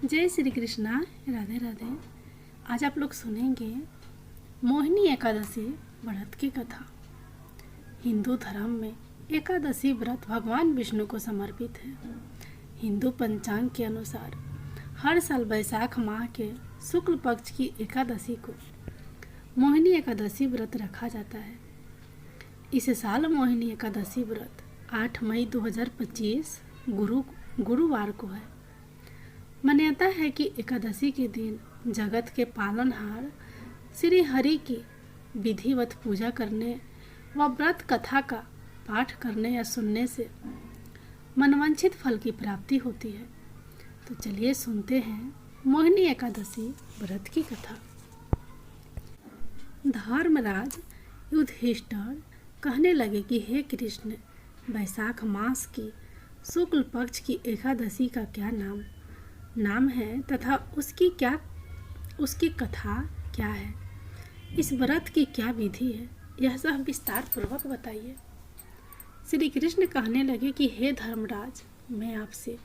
जय श्री कृष्णा। राधे राधे। आज आप लोग सुनेंगे मोहिनी एकादशी व्रत की कथा। हिंदू धर्म में एकादशी व्रत भगवान विष्णु को समर्पित है। हिंदू पंचांग के अनुसार हर साल वैशाख माह के शुक्ल पक्ष की एकादशी को मोहिनी एकादशी व्रत रखा जाता है। इस साल मोहिनी एकादशी व्रत 8 मई 2025 गुरुवार को है। मान्यता है कि एकादशी के दिन जगत के पालनहार श्री हरि की विधिवत पूजा करने व व्रत कथा का पाठ करने या सुनने से मनवांछित फल की प्राप्ति होती है। तो चलिए सुनते हैं मोहिनी एकादशी व्रत की कथा। धर्मराज युधिष्ठिर कहने लगे कि हे कृष्ण, वैशाख मास की शुक्ल पक्ष की एकादशी का क्या नाम है तथा उसकी कथा क्या है, इस व्रत की क्या विधि है, यह सब विस्तार पूर्वक बताइए। श्री कृष्ण कहने लगे कि हे धर्मराज, मैं आपसे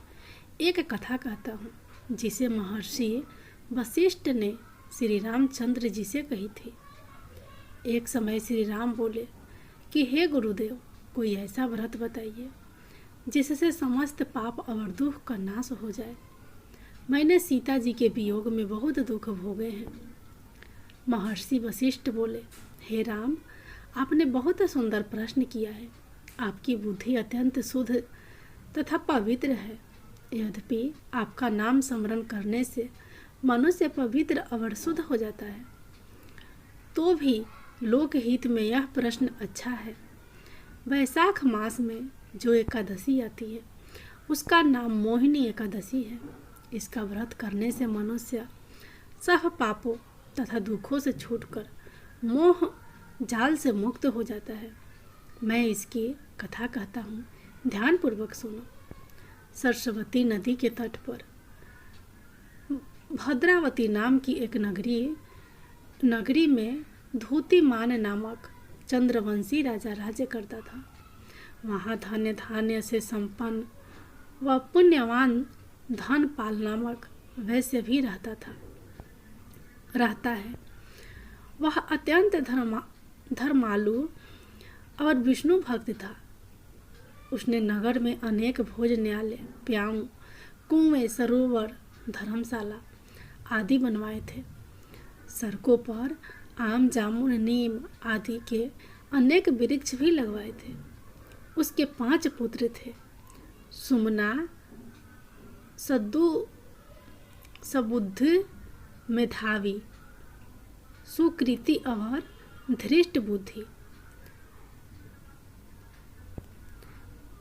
एक कथा कहता हूँ जिसे महर्षि वशिष्ठ ने श्री रामचंद्र जी से कही थी। एक समय श्री राम बोले कि हे गुरुदेव, कोई ऐसा व्रत बताइए जिससे समस्त पाप और दुख का नाश हो जाए। मैंने सीता जी के वियोग में बहुत दुख भोगे हैं। महर्षि वशिष्ठ बोले, हे राम, आपने बहुत सुंदर प्रश्न किया है। आपकी बुद्धि अत्यंत शुद्ध तथा पवित्र है। यद्यपि आपका नाम स्मरण करने से मनुष्य पवित्र और शुद्ध हो जाता है, तो भी लोकहित में यह प्रश्न अच्छा है। वैशाख मास में जो एकादशी आती है उसका नाम मोहिनी एकादशी है। इसका व्रत करने से मनुष्य सब पापों तथा दुखों से छूटकर मोह जाल से मुक्त हो जाता है। मैं इसकी कथा कहता हूँ, ध्यानपूर्वक सुनो। सरस्वती नदी के तट पर भद्रावती नाम की एक नगरी में धूतिमान नामक चंद्रवंशी राजा राज्य करता था। वहाँ धान्य से संपन्न व पुण्यवान धनपाल नामक वैश्य भी रहता है। वह अत्यंत धर्मालु और विष्णु भक्त था। उसने नगर में अनेक भोजनालय, प्याऊ, कुएं, सरोवर, धर्मशाला आदि बनवाए थे। सड़कों पर आम, जामुन, नीम आदि के अनेक वृक्ष भी लगवाए थे। उसके 5 पुत्र थे, सुमना, सबुद्ध, मेधावी, सुकृति और धृष्ट बुद्धि।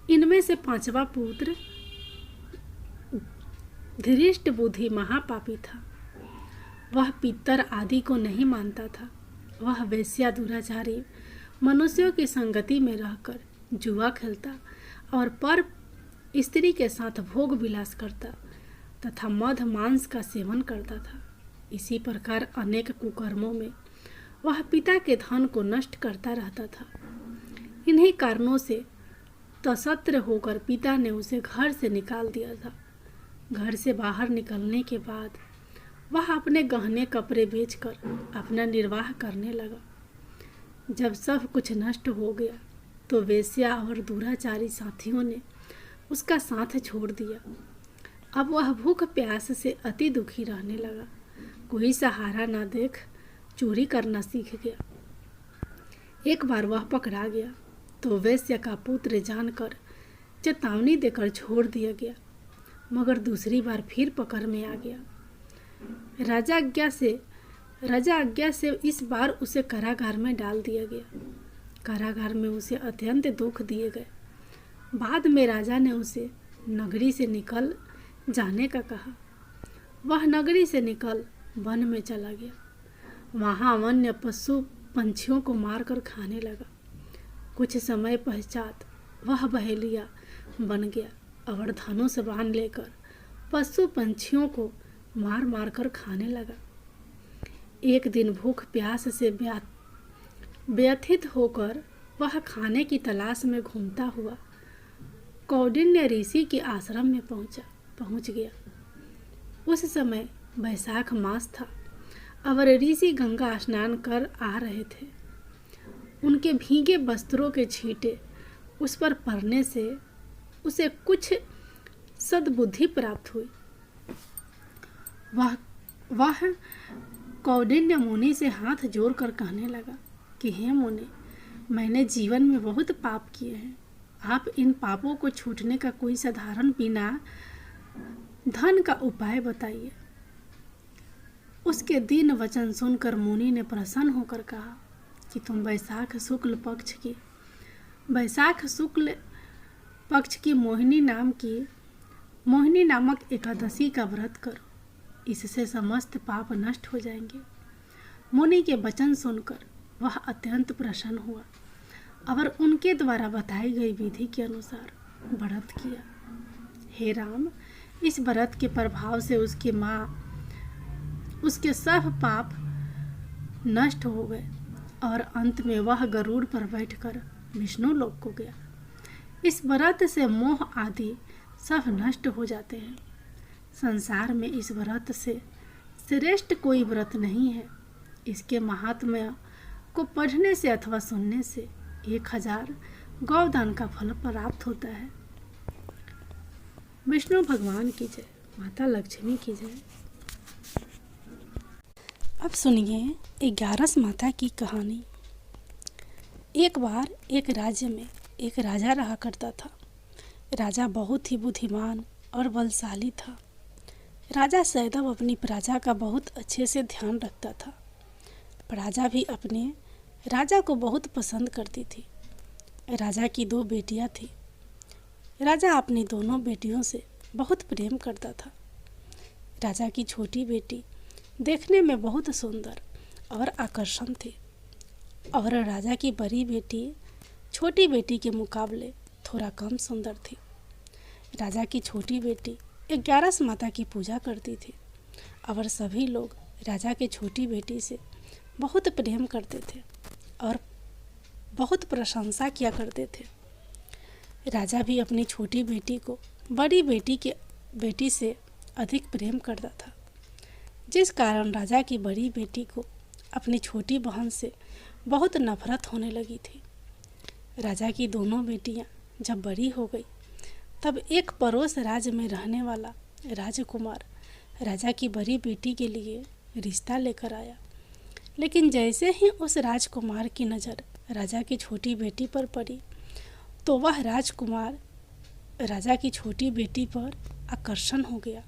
इनमें से 5वां पुत्र धृष्ट बुद्धि महापापी था। वह पितर आदि को नहीं मानता था। वह वेश्या, दुराचारी मनुष्यों की संगति में रहकर जुआ खेलता और पर स्त्री के साथ भोग विलास करता तथा मद मांस का सेवन करता था। इसी प्रकार अनेक कुकर्मों में वह पिता के धन को नष्ट करता रहता था। इन्हीं कारणों से तसत्र होकर पिता ने उसे घर से निकाल दिया था। घर से बाहर निकलने के बाद वह अपने गहने कपड़े बेचकर अपना निर्वाह करने लगा। जब सब कुछ नष्ट हो गया तो वेश्या और दुराचारी साथियों ने उसका साथ छोड़ दिया। अब वह भूख प्यास से अति दुखी रहने लगा। कोई सहारा न देख चोरी करना सीख गया। एक बार वह पकड़ा गया तो वेश्या का पुत्र जानकर चेतावनी देकर छोड़ दिया गया, मगर दूसरी बार फिर पकड़ में आ गया। राजा आज्ञा से इस बार उसे कारागार में डाल दिया गया। कारागार में उसे अत्यंत दुख दिए गए। बाद में राजा ने उसे नगरी से निकल जाने का कहा। वह नगरी से निकल वन में चला गया। वहाँ वन्य पशु पंछियों को मारकर खाने लगा। कुछ समय पश्चात वह बहेलिया बन गया और धनुष बाण लेकर पशु पंछियों को मार मार कर खाने लगा। एक दिन भूख प्यास से व्यथित होकर वह खाने की तलाश में घूमता हुआ कौंडिन्य ऋषि के आश्रम में पहुंच गया। उस समय बैसाख मास था और ऋषि गंगा स्नान कर आ रहे थे। उनके भीगे वस्त्रों के छींटे उस पर पड़ने से उसे कुछ सद्बुद्धि प्राप्त हुई। वह कौंडिन्य मुनि से हाथ जोड़कर कहने लगा कि हे मुनि, मैंने जीवन में बहुत पाप किए हैं। आप इन पापों को छूटने का कोई साधारण बिना धन का उपाय बताइए। उसके दीन वचन सुनकर मुनि ने प्रसन्न होकर कहा कि तुम बैसाख शुक्ल पक्ष की मोहिनी नामक एकादशी का व्रत करो, इससे समस्त पाप नष्ट हो जाएंगे। मुनि के वचन सुनकर वह अत्यंत प्रसन्न हुआ और उनके द्वारा बताई गई विधि के अनुसार व्रत किया। हे राम, इस व्रत के प्रभाव से उसके सब पाप नष्ट हो गए और अंत में वह गरुड़ पर बैठकर विष्णु लोक को गया। इस व्रत से मोह आदि सब नष्ट हो जाते हैं। संसार में इस व्रत से श्रेष्ठ कोई व्रत नहीं है। इसके महात्म्य को पढ़ने से अथवा सुनने से 1000 गौदान का फल प्राप्त होता है। विष्णु भगवान की जय, माता लक्ष्मी की जय। अब सुनिए 11 माता की कहानी। एक बार एक राज्य में एक राजा रहा करता था। राजा बहुत ही बुद्धिमान और बलशाली था। राजा सदैव अपनी प्रजा का बहुत अच्छे से ध्यान रखता था। प्रजा भी अपने राजा को बहुत पसंद करती थी। राजा की 2 बेटियां थीं। राजा अपनी दोनों बेटियों से बहुत प्रेम करता था। राजा की छोटी बेटी देखने में बहुत सुंदर और आकर्षक थी और राजा की बड़ी बेटी छोटी बेटी के मुकाबले थोड़ा कम सुंदर थी। राजा की छोटी बेटी 11 माता की पूजा करती थी और सभी लोग राजा की छोटी बेटी से बहुत प्रेम करते थे और बहुत प्रशंसा किया करते थे। राजा भी अपनी छोटी बेटी को बड़ी बेटी से अधिक प्रेम करता था, जिस कारण राजा की बड़ी बेटी को अपनी छोटी बहन से बहुत नफरत होने लगी थी। राजा की दोनों बेटियां जब बड़ी हो गई तब एक पड़ोस राज्य में रहने वाला राजकुमार राजा की बड़ी बेटी के लिए रिश्ता लेकर आया। लेकिन जैसे ही उस राजकुमार की नज़र राजा की छोटी बेटी पर पड़ी तो वह राजकुमार राजा की छोटी बेटी पर आकर्षण हो गया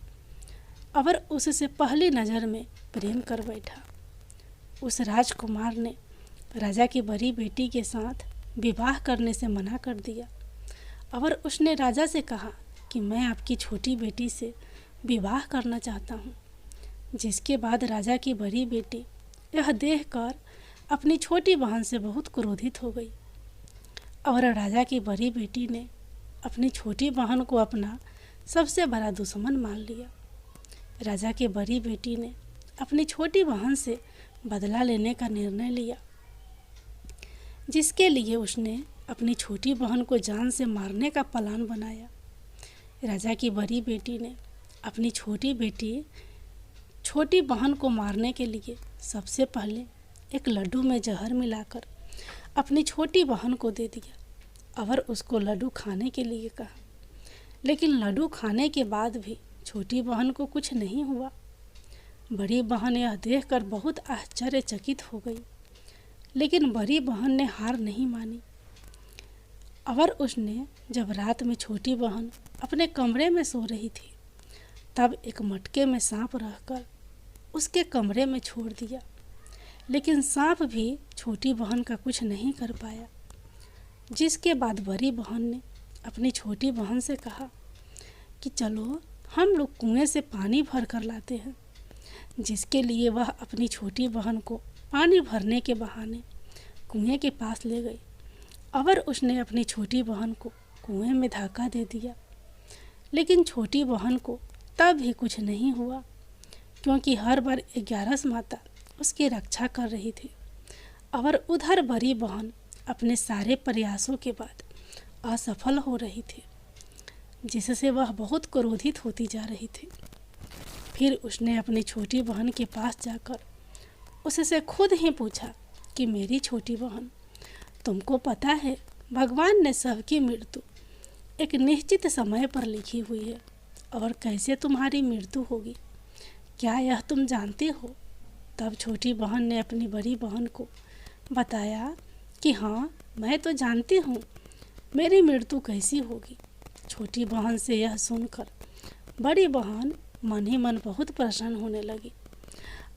और उससे पहली नज़र में प्रेम कर बैठा। उस राजकुमार ने राजा की बड़ी बेटी के साथ विवाह करने से मना कर दिया और उसने राजा से कहा कि मैं आपकी छोटी बेटी से विवाह करना चाहता हूँ। जिसके बाद राजा की बड़ी बेटी यह देखकर अपनी छोटी बहन से बहुत क्रोधित हो गई और राजा की बड़ी बेटी ने अपनी छोटी बहन को अपना सबसे बड़ा दुश्मन मान लिया। राजा की बड़ी बेटी ने अपनी छोटी बहन से बदला लेने का निर्णय लिया, जिसके लिए उसने अपनी छोटी बहन को जान से मारने का प्लान बनाया। राजा की बड़ी बेटी ने अपनी छोटी बहन को मारने के लिए सबसे पहले एक लड्डू में जहर मिलाकर अपनी छोटी बहन को दे दिया और उसको लड्डू खाने के लिए कहा। लेकिन लड्डू खाने के बाद भी छोटी बहन को कुछ नहीं हुआ। बड़ी बहन यह देखकर बहुत आश्चर्यचकित हो गई, लेकिन बड़ी बहन ने हार नहीं मानी और उसने जब रात में छोटी बहन अपने कमरे में सो रही थी तब एक मटके में सांप रहकर उसके कमरे में छोड़ दिया। लेकिन सांप भी छोटी बहन का कुछ नहीं कर पाया। जिसके बाद बड़ी बहन ने अपनी छोटी बहन से कहा कि चलो हम लोग कुएं से पानी भर कर लाते हैं। जिसके लिए वह अपनी छोटी बहन को पानी भरने के बहाने कुएं के पास ले गई और उसने अपनी छोटी बहन को कुएं में धक्का दे दिया। लेकिन छोटी बहन को तब भी कुछ नहीं हुआ, क्योंकि हर बार 11 माता उसकी रक्षा कर रही थी और उधर बड़ी बहन अपने सारे प्रयासों के बाद असफल हो रही थी, जिससे वह बहुत क्रोधित होती जा रही थी। फिर उसने अपनी छोटी बहन के पास जाकर उससे खुद ही पूछा कि मेरी छोटी बहन, तुमको पता है भगवान ने सबकी मृत्यु एक निश्चित समय पर लिखी हुई है, और कैसे तुम्हारी मृत्यु होगी, क्या यह तुम जानती हो? तब छोटी बहन ने अपनी बड़ी बहन को बताया कि हाँ, मैं तो जानती हूँ मेरी मृत्यु कैसी होगी। छोटी बहन से यह सुनकर बड़ी बहन मन ही मन बहुत प्रसन्न होने लगी,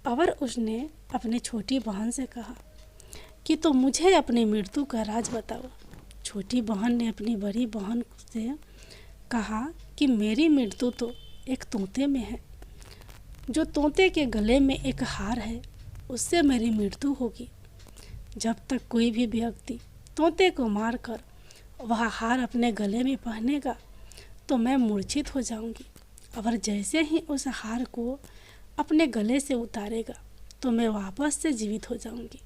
और उसने अपनी छोटी बहन से कहा कि तो मुझे अपनी मृत्यु का राज बताओ। छोटी बहन ने अपनी बड़ी बहन से कहा कि मेरी मृत्यु तो एक तोते में है, जो तोते के गले में एक हार है, उससे मेरी मृत्यु होगी। जब तक कोई भी व्यक्ति तोते को मारकर वह हार अपने गले में पहनेगा तो मैं मूर्छित हो जाऊंगी, और जैसे ही उस हार को अपने गले से उतारेगा तो मैं वापस से जीवित हो जाऊंगी।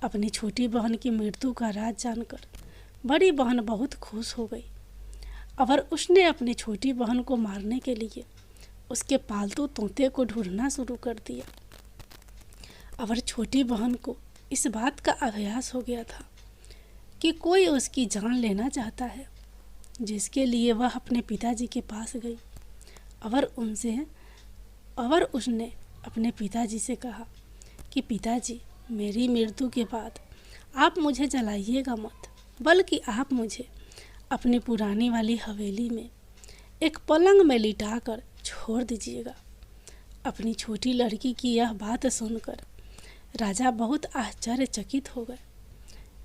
अपनी छोटी बहन की मृत्यु का राज जानकर बड़ी बहन बहुत खुश हो गई, और उसने अपनी छोटी बहन को मारने के लिए उसके पालतू तोते को ढूंढना शुरू कर दिया। और छोटी बहन को इस बात का आभास हो गया था कि कोई उसकी जान लेना चाहता है, जिसके लिए वह अपने पिताजी के पास गई, और उसने अपने पिताजी से कहा कि पिताजी, मेरी मृत्यु के बाद आप मुझे जलाइएगा मत, बल्कि आप मुझे अपनी पुरानी वाली हवेली में एक पलंग में लिटाकर छोड़ दीजिएगा। अपनी छोटी लड़की की यह बात सुनकर राजा बहुत आश्चर्यचकित हो गए।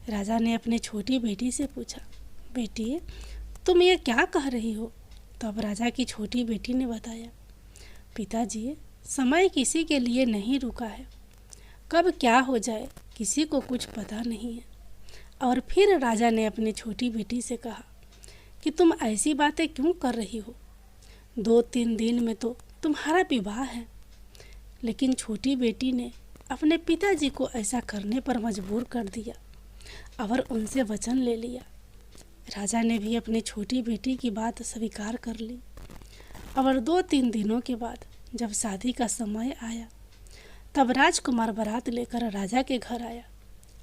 राजा ने अपनी छोटी बेटी से पूछा, बेटी, तुम ये क्या कह रही हो? तब राजा की छोटी बेटी ने बताया, पिताजी, समय किसी के लिए नहीं रुका है, कब क्या हो जाए किसी को कुछ पता नहीं है। और फिर राजा ने अपनी छोटी बेटी से कहा कि तुम ऐसी बातें क्यों कर रही हो? 2-3 दिन में तो तुम्हारा विवाह है। लेकिन छोटी बेटी ने अपने पिताजी को ऐसा करने पर मजबूर कर दिया, और उनसे वचन ले लिया। राजा ने भी अपनी छोटी बेटी की बात स्वीकार कर ली, और 2-3 दिनों के बाद जब शादी का समय आया तब राजकुमार बारात लेकर राजा के घर आया,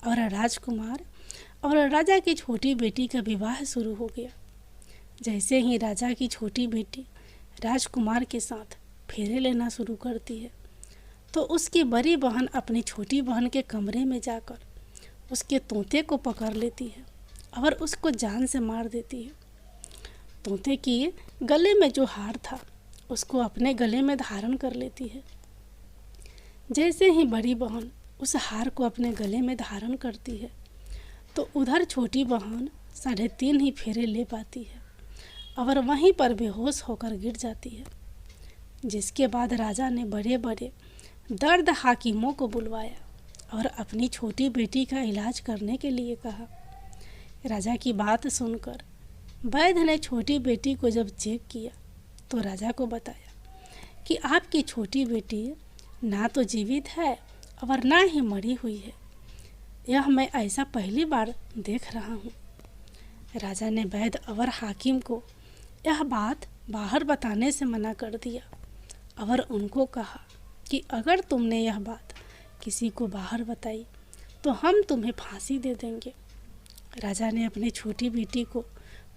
और राजकुमार और राजा की छोटी बेटी का विवाह शुरू हो गया। जैसे ही राजा की छोटी बेटी राजकुमार के साथ फेरे लेना शुरू करती है तो उसकी बड़ी बहन अपनी छोटी बहन के कमरे में जाकर उसके तोते को पकड़ लेती है और उसको जान से मार देती है। तोते की गले में जो हार था उसको अपने गले में धारण कर लेती है। जैसे ही बड़ी बहन उस हार को अपने गले में धारण करती है तो उधर छोटी बहन 3.5 ही फेरे ले पाती है और वहीं पर बेहोश होकर गिर जाती है। जिसके बाद राजा ने बड़े बड़े दर्द हाकिमों को बुलवाया और अपनी छोटी बेटी का इलाज करने के लिए कहा। राजा की बात सुनकर वैद्य ने छोटी बेटी को जब चेक किया तो राजा को बताया कि आपकी छोटी बेटी ना तो जीवित है और ना ही मरी हुई है। यह मैं ऐसा पहली बार देख रहा हूँ। राजा ने वैद्य और हाकिम को यह बात बाहर बताने से मना कर दिया और उनको कहा कि अगर तुमने यह बात किसी को बाहर बताई तो हम तुम्हें फांसी दे देंगे। राजा ने अपनी छोटी बेटी को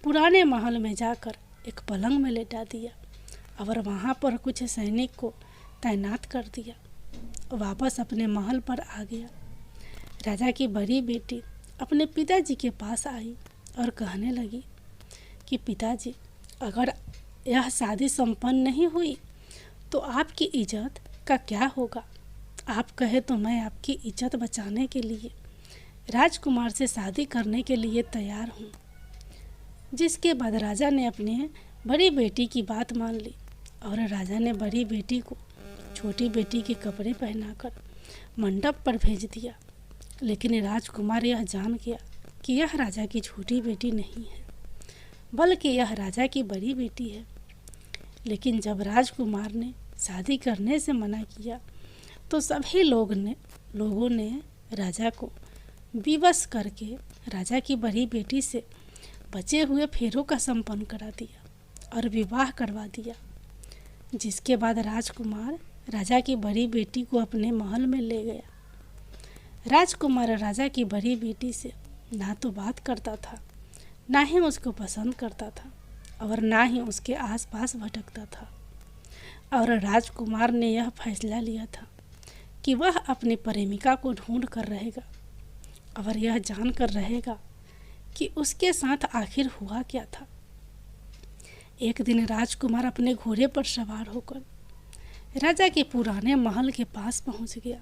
पुराने महल में जाकर एक पलंग में लेटा दिया और वहाँ पर कुछ सैनिक को तैनात कर दिया। वापस अपने महल पर आ गया। राजा की बड़ी बेटी अपने पिताजी के पास आई और कहने लगी कि पिताजी, अगर यह शादी संपन्न नहीं हुई तो आपकी इज्जत का क्या होगा? आप कहे तो मैं आपकी इज्जत बचाने के लिए राजकुमार से शादी करने के लिए तैयार हूँ। जिसके बाद राजा ने अपने बड़ी बेटी की बात मान ली और राजा ने बड़ी बेटी को छोटी बेटी के कपड़े पहनाकर मंडप पर भेज दिया। लेकिन राजकुमार यह जान गया कि यह राजा की छोटी बेटी नहीं है बल्कि यह राजा की बड़ी बेटी है। लेकिन जब राजकुमार ने शादी करने से मना किया तो सभी लोगों ने राजा को विवश करके राजा की बड़ी बेटी से बचे हुए फेरों का संपन्न करा दिया और विवाह करवा दिया। जिसके बाद राजकुमार राजा की बड़ी बेटी को अपने महल में ले गया। राजकुमार राजा की बड़ी बेटी से ना तो बात करता था, ना ही उसको पसंद करता था और ना ही उसके आसपास भटकता था। और राजकुमार ने यह फैसला लिया था कि वह अपनी प्रेमिका को ढूंढ कर रहेगा और यह जानकर रहेगा कि उसके साथ आखिर हुआ क्या था। एक दिन राजकुमार अपने घोड़े पर सवार होकर राजा के पुराने महल के पास पहुंच गया,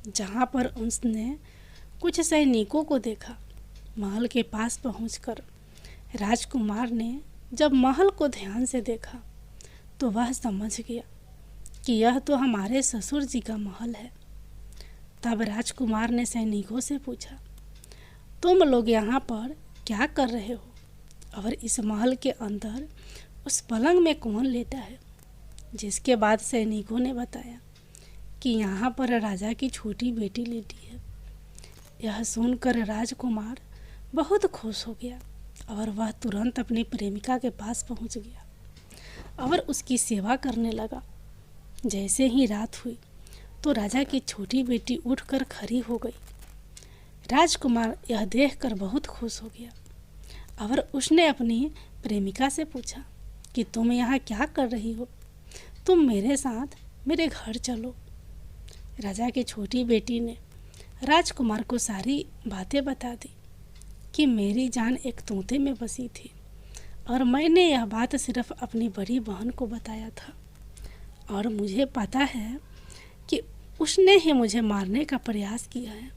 जहां पर उसने कुछ सैनिकों को देखा। महल के पास पहुंचकर राजकुमार ने जब महल को ध्यान से देखा तो वह समझ गया कि यह तो हमारे ससुर जी का महल है। तब राजकुमार ने सैनिकों से पूछा, तुम लोग यहाँ पर क्या कर रहे हो और इस महल के अंदर उस पलंग में कौन लेटा है? जिसके बाद सैनिकों ने बताया कि यहाँ पर राजा की छोटी बेटी लेटी है। यह सुनकर राजकुमार बहुत खुश हो गया और वह तुरंत अपनी प्रेमिका के पास पहुँच गया और उसकी सेवा करने लगा। जैसे ही रात हुई तो राजा की छोटी बेटी उठकर खड़ी हो गई। राजकुमार यह देखकर बहुत खुश हो गया और उसने अपनी प्रेमिका से पूछा कि तुम यहाँ क्या कर रही हो? तुम मेरे साथ मेरे घर चलो। राजा की छोटी बेटी ने राजकुमार को सारी बातें बता दी कि मेरी जान एक तोते में बसी थी और मैंने यह बात सिर्फ अपनी बड़ी बहन को बताया था और मुझे पता है कि उसने ही मुझे मारने का प्रयास किया है।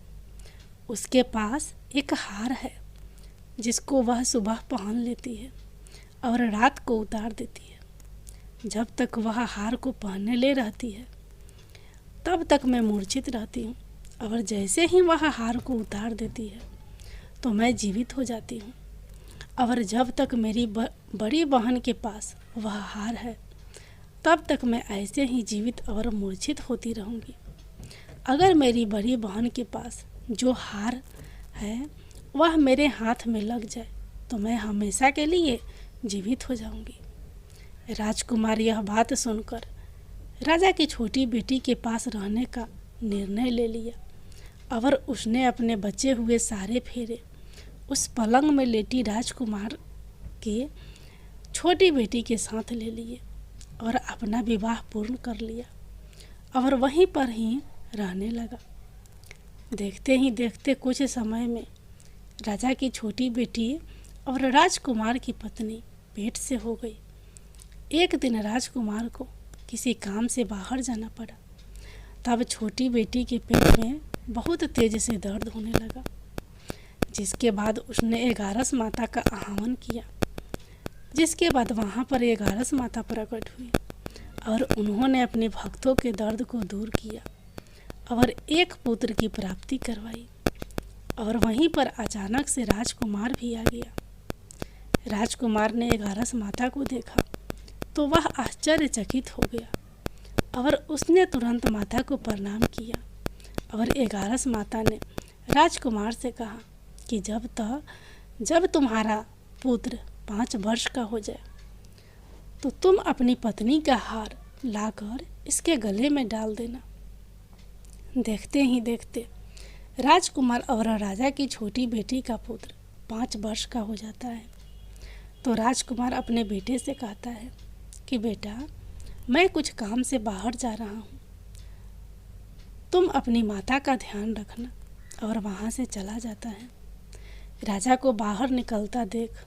उसके पास एक हार है जिसको वह सुबह पहन लेती है और रात को उतार देती है। जब तक वह हार को पहनने ले रहती है तब तक मैं मूर्छित रहती हूँ और जैसे ही वह हार को उतार देती है तो मैं जीवित हो जाती हूँ। और जब तक मेरी बड़ी बहन के पास वह हार है तब तक मैं ऐसे ही जीवित और मूर्छित होती रहूँगी। अगर मेरी बड़ी बहन के पास जो हार है वह मेरे हाथ में लग जाए तो मैं हमेशा के लिए जीवित हो जाऊंगी। राजकुमार यह बात सुनकर राजा की छोटी बेटी के पास रहने का निर्णय ले लिया और उसने अपने बचे हुए सारे फेरे उस पलंग में लेटी राजकुमार के छोटी बेटी के साथ ले लिए और अपना विवाह पूर्ण कर लिया और वहीं पर ही रहने लगा। देखते ही देखते कुछ समय में राजा की छोटी बेटी और राजकुमार की पत्नी पेट से हो गई। एक दिन राजकुमार को किसी काम से बाहर जाना पड़ा। तब छोटी बेटी के पेट में बहुत तेज से दर्द होने लगा, जिसके बाद उसने 11 माता का आह्वान किया। जिसके बाद वहाँ पर 11 माता प्रकट हुई और उन्होंने अपने भक्तों के दर्द को दूर किया और एक पुत्र की प्राप्ति करवाई। और वहीं पर अचानक से राजकुमार भी आ गया। राजकुमार ने 11 माता को देखा तो वह आश्चर्यचकित हो गया और उसने तुरंत माता को प्रणाम किया। और 11 माता ने राजकुमार से कहा कि जब तुम्हारा पुत्र 5 वर्ष का हो जाए तो तुम अपनी पत्नी का हार लाकर इसके गले में डाल देना। देखते ही देखते राजकुमार और राजा की छोटी बेटी का पुत्र 5 वर्ष का हो जाता है। तो राजकुमार अपने बेटे से कहता है कि बेटा, मैं कुछ काम से बाहर जा रहा हूँ, तुम अपनी माता का ध्यान रखना। और वहाँ से चला जाता है। राजा को बाहर निकलता देख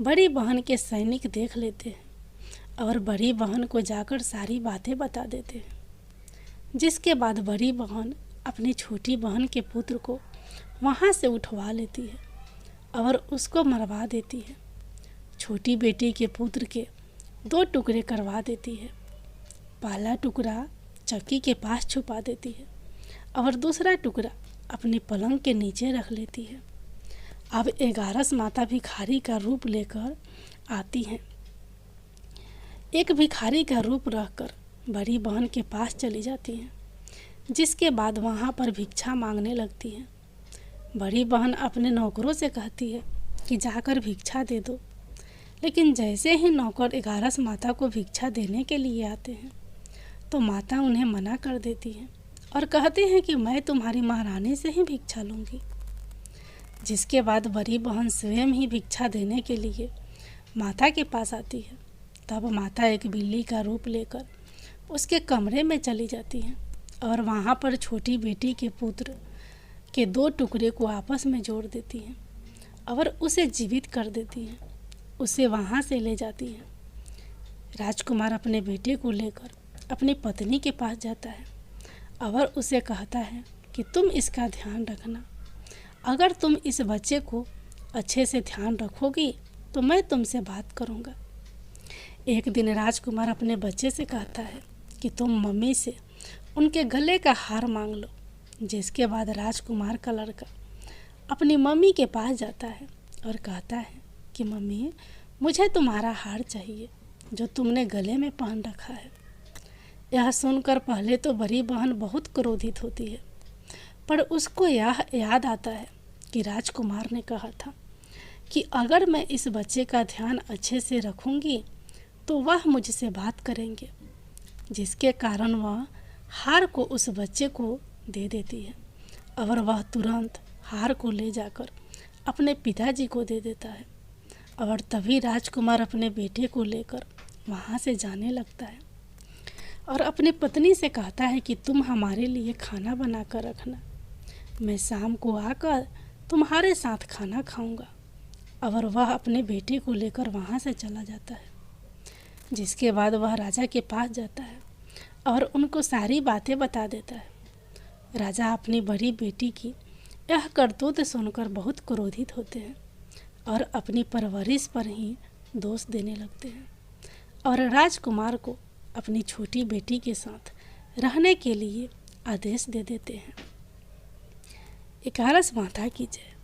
बड़ी बहन के सैनिक देख लेते हैं और बड़ी बहन को जाकर सारी बातें बता देते हैं। जिसके बाद बड़ी बहन अपनी छोटी बहन के पुत्र को वहाँ से उठवा लेती है और उसको मरवा देती है। छोटी बेटी के पुत्र के 2 टुकड़े करवा देती है। पहला टुकड़ा चक्की के पास छुपा देती है और दूसरा टुकड़ा अपने पलंग के नीचे रख लेती है। अब 11 माता भिखारी का रूप लेकर आती हैं। एक भिखारी का रूप रखकर बड़ी बहन के पास चली जाती हैं। जिसके बाद वहाँ पर भिक्षा मांगने लगती हैं। बड़ी बहन अपने नौकरों से कहती है कि जाकर भिक्षा दे दो, लेकिन जैसे ही नौकर 11 माता को भिक्षा देने के लिए आते हैं तो माता उन्हें मना कर देती है और कहती हैं कि मैं तुम्हारी महारानी से ही भिक्षा लूँगी। जिसके बाद बड़ी बहन स्वयं ही भिक्षा देने के लिए माता के पास आती है। तब माता एक बिल्ली का रूप लेकर उसके कमरे में चली जाती हैं और वहाँ पर छोटी बेटी के पुत्र के 2 टुकड़े को आपस में जोड़ देती हैं और उसे जीवित कर देती हैं। उसे वहाँ से ले जाती हैं। राजकुमार अपने बेटे को लेकर अपनी पत्नी के पास जाता है और उसे कहता है कि तुम इसका ध्यान रखना। अगर तुम इस बच्चे को अच्छे से ध्यान रखोगी तो मैं तुमसे बात करूँगा। एक दिन राजकुमार अपने बच्चे से कहता है कि तुम मम्मी से उनके गले का हार मांग लो। जिसके बाद राजकुमार का लड़का अपनी मम्मी के पास जाता है और कहता है कि मम्मी, मुझे तुम्हारा हार चाहिए जो तुमने गले में पहन रखा है। यह सुनकर पहले तो बड़ी बहन बहुत क्रोधित होती है, पर उसको यह याद आता है कि राजकुमार ने कहा था कि अगर मैं इस बच्चे का ध्यान अच्छे से रखूंगी तो वह मुझसे बात करेंगे। जिसके कारण वह हार को उस बच्चे को दे देती है और वह तुरंत हार को ले जाकर अपने पिताजी को दे देता है। और तभी राजकुमार अपने बेटे को लेकर वहाँ से जाने लगता है और अपनी पत्नी से कहता है कि तुम हमारे लिए खाना बना कर रखना, मैं शाम को आकर तुम्हारे साथ खाना खाऊंगा। और वह अपने बेटे को लेकर वहाँ से चला जाता है। जिसके बाद वह राजा के पास जाता है और उनको सारी बातें बता देता है। राजा अपनी बड़ी बेटी की यह करतूत सुनकर बहुत क्रोधित होते हैं और अपनी परवरिश पर ही दोष देने लगते हैं और राजकुमार को अपनी छोटी बेटी के साथ रहने के लिए आदेश दे देते हैं। 11 माता की जय।